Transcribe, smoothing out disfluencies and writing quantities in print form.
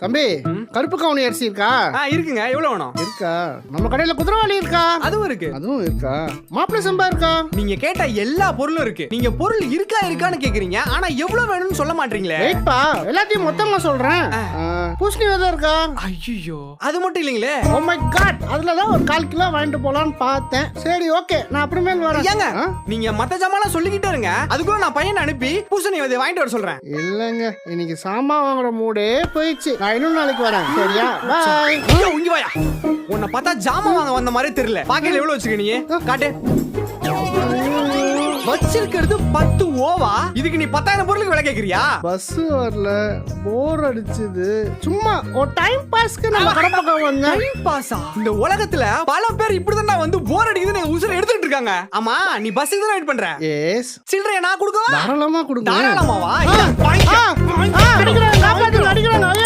தம்பி கருப்பு கவுனி அரிசி இருக்கா? இருக்குங்க. எவ்வளவு வேணும்? இருக்கா? நம்ம கடையில குதிரவாளி இருக்கா? அதுவும் இருக்கு. அதுவும் இருக்கா? மாப்பிள சம்பா இருக்கா? நீங்க கேட்ட எல்லா பொருளும் இருக்கு. நீங்க பொருள் இருக்கான்னு கேக்குறீங்க, ஆனா எவ்வளவு வேணும்னு சொல்ல மாட்டீங்களே. வெயிட்பா, எல்லாத்தையும் மொத்தமா சொல்றேன். பூசணி விதை இருக்கா? ஐயோ, அது மட்டும் இல்லீங்களே. ஓ மை காட், அதுலதான் ஒரு 1/4 கிலோ வாங்கிட்டு போலான்னு பார்த்தேன். சரி ஓகே, நான் அப்புறமேல் வரேன். ஏங்க நீங்க மத்த ஜாமான் சொல்லிக்கிட்டே இருங்க, அதுக்குள்ள நான் பையனை அனுப்பி பூசணி விதை வாங்கிட்டு வர சொல்றேன். இல்லங்க, இன்னைக்கு சாமான் வாங்குற மூடே போயிடுச்சு. நான் இன்னும் நாளைக்கு வரேன். சரியா? பாய். இங்க வாயா. உன்னை பார்த்தா ஜாமான் வாங்க வந்த மாதிரி தெரியல. பாக்கெட்ல எவ்வளவு வச்சிருக்க நீ? காட்டு. வச்சிருக்கிறது 10 ஓவா. இதுக்கு நீ 10,000 பொருளுக்கு விலை கேக்குறியா? பஸ் வரல, போர் அடிச்சுது. சும்மா ஒரு டைம் பாஸ்க்கு நம்ம கடை பக்கம் வந்தேன். டைம் பாஸா? இந்த உலகத்துல பல பேர் இப்படிதான் வந்து போர் அடிக்குதுன்னு உசுரை எடுத்துட்டு இருக்காங்க. ஆமா, நீ பஸ்ஸுக்கு தான் வெயிட் பண்ற. எஸ். சில்லறைய நான் கொடுக்கவா? தாராளமா கொடுங்க. தாராளமாவா? அடிக்கிறாங்க, காப்பாத்துங்க, அடிக்கிறாங்க.